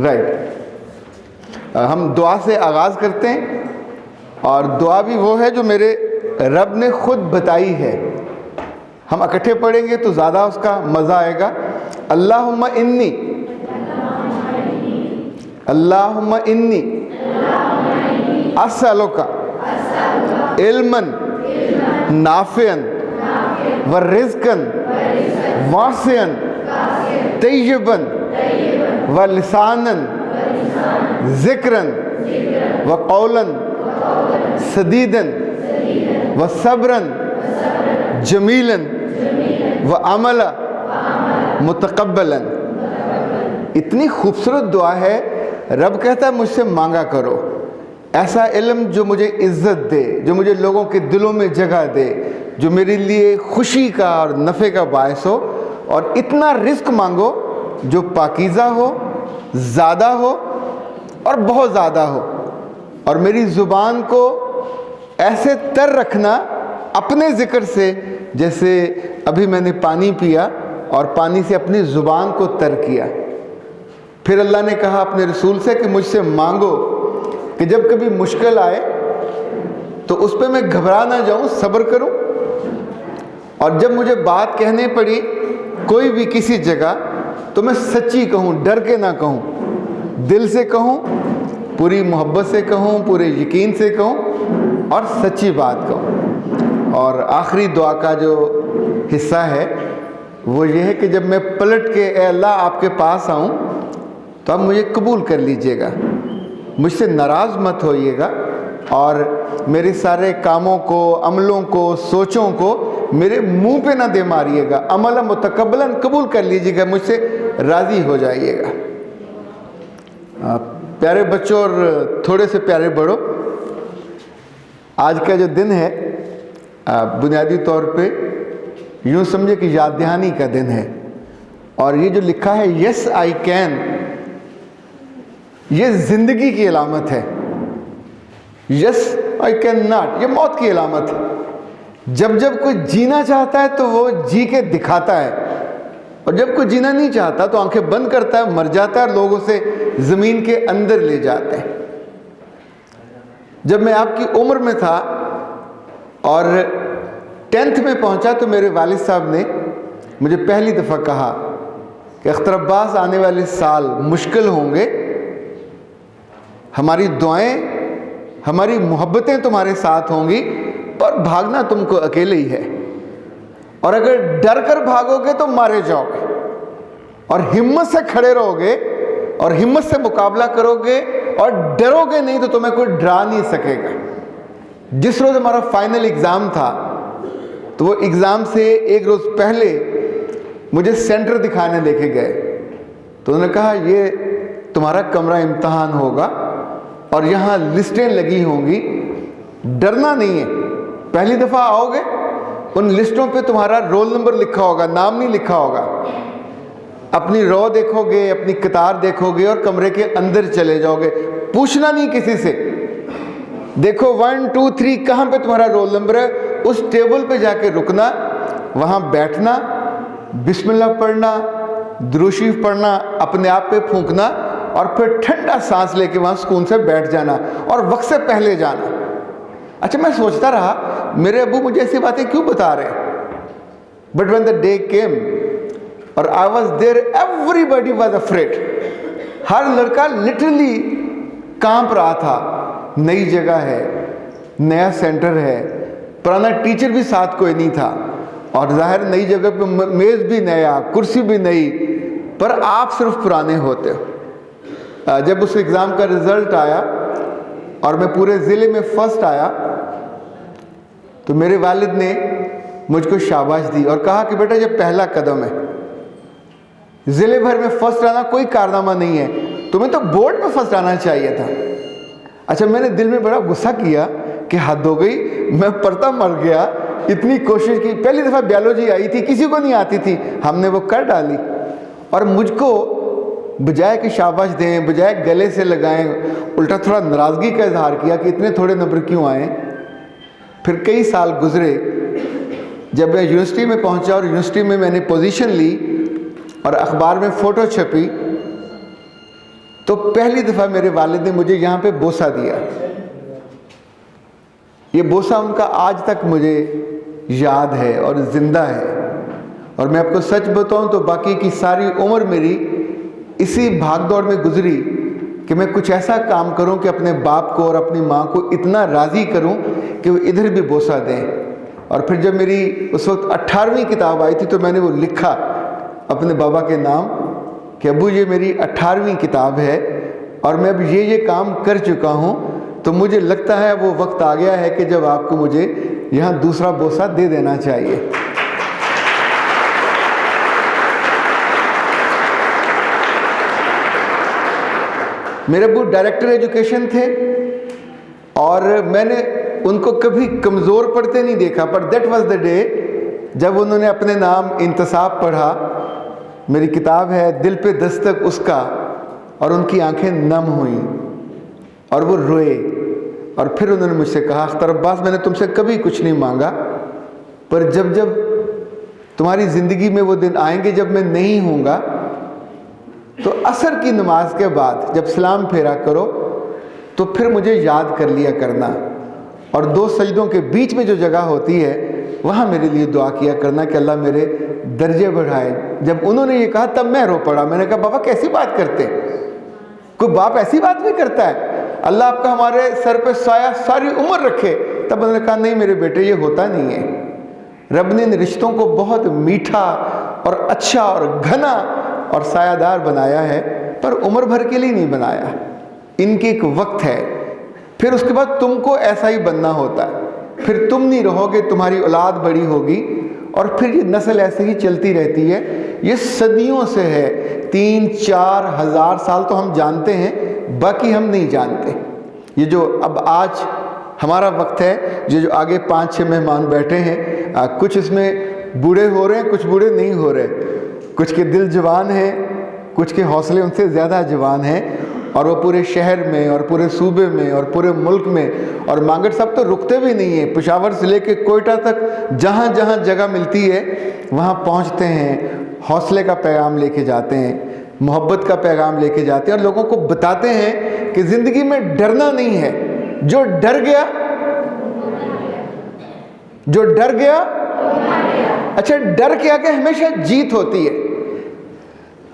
Right, ہم دعا سے آغاز کرتے ہیں، اور دعا بھی وہ ہے جو میرے رب نے خود بتائی ہے. ہم اکٹھے پڑھیں گے تو زیادہ اس کا مزہ آئے گا. اللہم انی، اللہم انی اسألک علما نافعا ورزقا واسعا طیبا ولسانا ذکرا وقولا سدیدا وصبرا جمیلا وعملا متقبلا. اتنی خوبصورت دعا ہے. رب کہتا ہے مجھ سے مانگا کرو ایسا علم جو مجھے عزت دے، جو مجھے لوگوں کے دلوں میں جگہ دے، جو میرے لیے خوشی کا اور نفع کا باعث ہو. اور اتنا رزق مانگو جو پاکیزہ ہو، زیادہ ہو اور بہت زیادہ ہو. اور میری زبان کو ایسے تر رکھنا اپنے ذکر سے جیسے ابھی میں نے پانی پیا اور پانی سے اپنی زبان کو تر کیا. پھر اللہ نے کہا اپنے رسول سے کہ مجھ سے مانگو کہ جب کبھی مشکل آئے تو اس پہ میں گھبرا نہ جاؤں، صبر کروں. اور جب مجھے بات کہنے پڑی کوئی بھی کسی جگہ تو میں سچی کہوں، ڈر کے نہ کہوں، دل سے کہوں، پوری محبت سے کہوں، پورے یقین سے کہوں اور سچی بات کہوں. اور آخری دعا کا جو حصہ ہے وہ یہ ہے کہ جب میں پلٹ کے اے اللہ آپ کے پاس آؤں تو آپ مجھے قبول کر لیجئے گا، مجھ سے ناراض مت ہوئیے گا، اور میرے سارے کاموں کو، عملوں کو، سوچوں کو میرے منہ پہ نہ دے ماریے گا. عمل متقبلا، قبول کر لیجئے گا، مجھ سے راضی ہو جائیے گا. پیارے بچوں اور تھوڑے سے پیارے بڑوں، آج کا جو دن ہے بنیادی طور پہ یوں سمجھے کہ یاد دہانی کا دن ہے. اور یہ جو لکھا ہے یس آئی کین، یہ زندگی کی علامت ہے. یس آئی کین ناٹ، یہ موت کی علامت ہے. جب جب کوئی جینا چاہتا ہے تو وہ جی کے دکھاتا ہے، اور جب کوئی جینا نہیں چاہتا تو آنکھیں بند کرتا ہے، مر جاتا ہے، لوگوں سے زمین کے اندر لے جاتے ہیں. جب میں آپ کی عمر میں تھا اور 10th میں پہنچا تو میرے والد صاحب نے مجھے پہلی دفعہ کہا کہ اختر عباس آنے والے سال مشکل ہوں گے، ہماری دعائیں، ہماری محبتیں تمہارے ساتھ ہوں گی، پر بھاگنا تم کو اکیلے ہی ہے، اور اگر ڈر کر بھاگو گے تو مارے جاؤ گے، اور ہمت سے کھڑے رہو گے اور ہمت سے مقابلہ کرو گے اور ڈرو گے نہیں تو تمہیں کوئی ڈرا نہیں سکے گا. جس روز ہمارا فائنل ایگزام تھا تو وہ ایگزام سے ایک روز پہلے مجھے سینٹر دکھانے لے کے گئے، تو انہوں نے کہا یہ تمہارا کمرہ امتحان ہوگا اور یہاں لسٹیں لگی ہوں گی، ڈرنا نہیں ہے. پہلی دفعہ آؤ گے ان لسٹوں پہ تمہارا رول نمبر لکھا ہوگا، نام نہیں لکھا ہوگا. اپنی رو دیکھو گے، اپنی قطار دیکھو گے اور کمرے کے اندر چلے جاؤ گے، پوچھنا نہیں کسی سے. دیکھو 1 2 3 کہاں پہ تمہارا رول نمبر ہے، اس ٹیبل پہ جا کے رکنا، وہاں بیٹھنا، بسم اللہ پڑھنا، درود شریف پڑھنا، اپنے آپ پہ پھونکنا، اور پھر ٹھنڈا سانس لے کے وہاں سکون سے بیٹھ جانا اور وقت سے پہلے جانا. اچھا میں سوچتا رہا میرے ابو مجھے ایسی باتیں کیوں بتا رہے ہیں. But when the day came اور I was there, everybody was afraid. ہر لڑکا لٹرلی کانپ رہا تھا. نئی جگہ ہے، نیا سینٹر ہے، پرانا ٹیچر بھی ساتھ کوئی نہیں تھا، اور ظاہر نئی جگہ پہ میز بھی نیا، کرسی بھی نئی، پر آپ صرف پرانے ہوتے ہو. جب اس ایگزام کا رزلٹ آیا اور میں پورے ضلع میں فرسٹ آیا تو میرے والد نے مجھ کو شاباش دی اور کہا کہ بیٹا یہ پہلا قدم ہے، ضلع بھر میں فرسٹ آنا کوئی کارنامہ نہیں ہے، تمہیں تو بورڈ میں فرسٹ آنا چاہیے تھا. اچھا میں نے دل میں بڑا غصہ کیا کہ حد ہو گئی، میں پڑھتا مر گیا، اتنی کوشش کی، پہلی دفعہ بیولوجی آئی تھی، کسی کو نہیں آتی تھی، ہم نے وہ کر ڈالی. اور مجھ کو بجائے کہ شاباش دیں، بجائے گلے سے لگائیں، الٹا تھوڑا ناراضگی کا اظہار کیا کہ اتنے تھوڑے نمبر کیوں آئیں. پھر کئی سال گزرے، جب میں یونیورسٹی میں پہنچا اور یونیورسٹی میں نے پوزیشن لی اور اخبار میں فوٹو چھپی تو پہلی دفعہ میرے والد نے مجھے یہاں پہ بوسہ دیا. یہ بوسہ ان کا آج تک مجھے یاد ہے اور زندہ ہے. اور میں آپ کو سچ بتاؤں تو باقی کی ساری عمر میری اسی بھاگ دوڑ میں گزری کہ میں کچھ ایسا کام کروں کہ اپنے باپ کو اور اپنی ماں کو اتنا راضی کروں کہ وہ ادھر بھی بوسہ دیں. اور پھر جب میری اس وقت 18ویں کتاب آئی تھی تو میں نے وہ لکھا اپنے بابا کے نام کہ ابو یہ میری 18ویں کتاب ہے اور میں اب یہ کام کر چکا ہوں. تو مجھے لگتا ہے وہ وقت آ گیا ہے کہ جب آپ کو مجھے یہاں دوسرا بوسہ دے دینا چاہیے. میرے ابو ڈائریکٹر ایجوکیشن تھے اور میں نے ان کو کبھی کمزور پڑھتے نہیں دیکھا, پر دیٹ واز دا ڈے جب انہوں نے اپنے نام انتصاب پڑھا. میری کتاب ہے دل پہ دستک اس کا, اور ان کی آنکھیں نم ہوئیں اور وہ روئے. اور پھر انہوں نے مجھ سے کہا اختر عباس میں نے تم سے کبھی کچھ نہیں مانگا, پر جب جب تمہاری زندگی میں وہ دن آئیں گے جب میں نہیں ہوں گا تو عصر کی نماز کے بعد جب سلام پھیرا کرو تو پھر مجھے یاد کر لیا کرنا, اور 2 سجدوں کے بیچ میں جو جگہ ہوتی ہے وہاں میرے لیے دعا کیا کرنا کہ اللہ میرے درجے بڑھائے. جب انہوں نے یہ کہا تب میں رو پڑا. میں نے کہا بابا کیسی بات کرتے, کوئی باپ ایسی بات بھی کرتا ہے؟ اللہ آپ کا ہمارے سر پہ سایہ ساری عمر رکھے. تب انہوں نے کہا نہیں میرے بیٹے یہ ہوتا نہیں ہے. رب نے ان رشتوں کو بہت میٹھا اور اچھا اور گھنا اور سایہ دار بنایا ہے, پر عمر بھر کے لیے نہیں بنایا. ان کی ایک وقت ہے, پھر اس کے بعد تم کو ایسا ہی بننا ہوتا ہے. پھر تم نہیں رہو گے, تمہاری اولاد بڑی ہوگی, اور پھر یہ نسل ایسے ہی چلتی رہتی ہے. یہ صدیوں سے ہے, 3-4 ہزار سال تو ہم جانتے ہیں, باقی ہم نہیں جانتے. یہ جو اب آج ہمارا وقت ہے, یہ جو آگے 5-6 مہمان بیٹھے ہیں, کچھ اس میں بوڑھے ہو رہے ہیں, کچھ بوڑھے نہیں ہو رہے, کچھ کے دل جوان ہیں, کچھ کے حوصلے ان سے زیادہ جوان ہیں, اور وہ پورے شہر میں اور پورے صوبے میں اور پورے ملک میں, اور مانگٹ صاحب تو رکتے بھی نہیں ہیں, پشاور سے لے کے کوئٹہ تک جہاں جہاں جگہ ملتی ہے وہاں پہنچتے ہیں, حوصلے کا پیغام لے کے جاتے ہیں, محبت کا پیغام لے کے جاتے ہیں, اور لوگوں کو بتاتے ہیں کہ زندگی میں ڈرنا نہیں ہے. جو ڈر گیا, جو ڈر گیا, اچھا ڈر کیا کہ ہمیشہ جیت ہوتی ہے.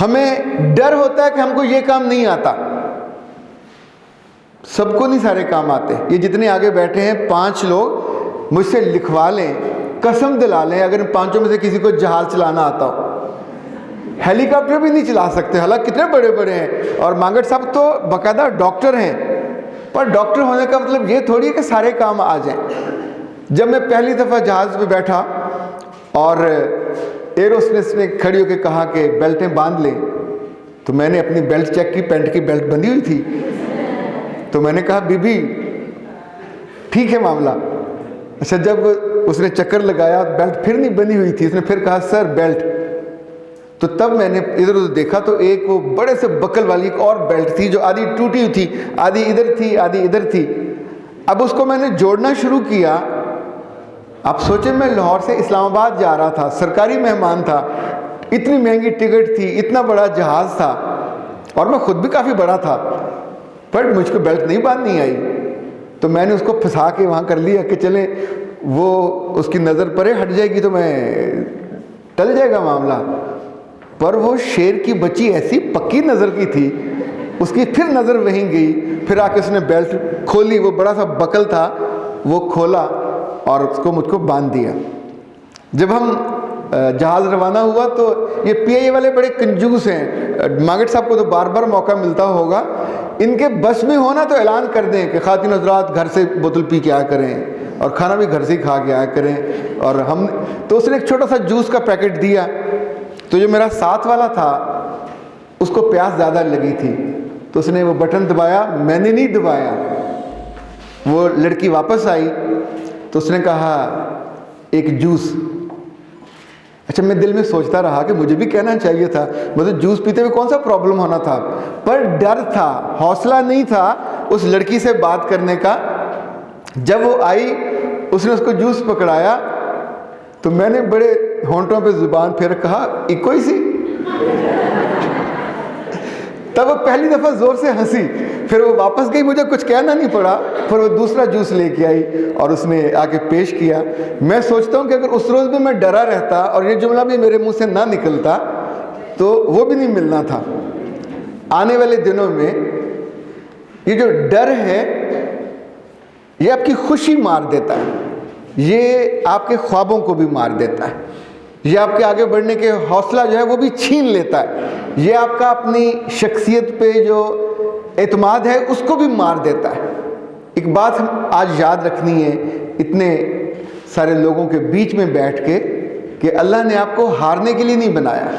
ہمیں ڈر ہوتا ہے کہ ہم کو یہ کام نہیں آتا. سب کو نہیں سارے کام آتے. یہ جتنے آگے بیٹھے ہیں 5 لوگ مجھ سے لکھوا لیں, قسم دلا لیں, اگر ان 5 میں سے کسی کو جہاز چلانا آتا ہو. ہیلی کاپٹر بھی نہیں چلا سکتے, حالانکہ کتنے بڑے بڑے ہیں, اور مانگٹ صاحب تو باقاعدہ ڈاکٹر ہیں, پر ڈاکٹر ہونے کا مطلب یہ تھوڑی ہے کہ سارے کام آ جائیں. جب میں پہلی دفعہ جہاز پہ بیٹھا اور ایروسپیس نے کھڑی ہو کے کہا کہ بیلٹیں باندھ لیں, تو میں نے اپنی بیلٹ چیک کی, پینٹ کی بیلٹ بندھی ہوئی تھی. تو میں نے کہا بی بی ٹھیک ہے معاملہ. اچھا جب اس نے چکر لگایا بیلٹ پھر نہیں بندھی ہوئی تھی, اس نے پھر کہا سر بیلٹ. تو تب میں نے ادھر ادھر دیکھا تو ایک وہ بڑے سے بکل والی ایک اور بیلٹ تھی جو آدھی ٹوٹی ہوئی تھی, آدھی ادھر تھی آدھی ادھر تھی. اب اس کو میں نے جوڑنا شروع کیا. آپ سوچیں میں لاہور سے اسلام آباد جا رہا تھا, سرکاری مہمان تھا, اتنی مہنگی ٹکٹ تھی, اتنا بڑا جہاز تھا, اور میں خود بھی کافی بڑا تھا, پر مجھ کو بیلٹ نہیں باندھنی آئی. تو میں نے اس کو پھنسا کے وہاں کر لیا کہ چلیں وہ اس کی نظر پرے ہٹ جائے گی تو میں ٹل جائے گا معاملہ. پر وہ شیر کی بچی ایسی پکی نظر کی تھی, اس کی پھر نظر وہیں گئی, پھر آ کے اس نے بیلٹ کھولی, وہ بڑا سا بکل تھا وہ کھولا اور اس کو مجھ کو باندھ دیا. جب ہم جہاز روانہ ہوا تو یہ پی آئی اے والے بڑے کنجوس ہیں. مانگٹ صاحب کو تو بار بار موقع ملتا ہوگا, ان کے بس میں ہونا تو اعلان کر دیں کہ خواتین حضرات گھر سے بوتل پی کے آیا کریں اور کھانا بھی گھر سے ہی کھا کے آیا کریں. اور ہم تو اس نے ایک چھوٹا سا جوس کا پیکٹ دیا, تو جو میرا ساتھ والا تھا اس کو پیاس زیادہ لگی تھی, تو اس نے وہ بٹن دبایا, میں نے نہیں دبایا. وہ لڑکی واپس آئی تو اس نے کہا ایک جوس. اچھا میں دل میں سوچتا رہا کہ مجھے بھی کہنا چاہیے تھا, مطلب جوس پیتے ہوئے کون سا پرابلم ہونا تھا, پر ڈر تھا, حوصلہ نہیں تھا اس لڑکی سے بات کرنے کا. جب وہ آئی اس نے اس کو جوس پکڑایا تو میں نے بڑے ہونٹوں پہ زبان پھیر کہا ایکو ہی سی. تب وہ پہلی دفعہ زور سے ہنسی، پھر وہ واپس گئی، مجھے کچھ کہنا نہیں پڑا، پھر وہ دوسرا جوس لے کے آئی اور اس نے آ کے پیش کیا۔ میں سوچتا ہوں کہ اگر اس روز بھی میں ڈرا رہتا اور یہ جملہ بھی میرے منہ سے نہ نکلتا تو وہ بھی نہیں ملنا تھا۔ آنے والے دنوں میں یہ جو ڈر ہے یہ آپ کی خوشی مار دیتا ہے، یہ آپ کے خوابوں کو بھی مار دیتا ہے، یہ آپ کے آگے بڑھنے کے حوصلہ جو ہے وہ بھی چھین لیتا ہے، یہ آپ کا اپنی شخصیت پہ جو اعتماد ہے اس کو بھی مار دیتا ہے۔ ایک بات ہم آج یاد رکھنی ہے اتنے سارے لوگوں کے بیچ میں بیٹھ کے کہ اللہ نے آپ کو ہارنے کے لیے نہیں بنایا۔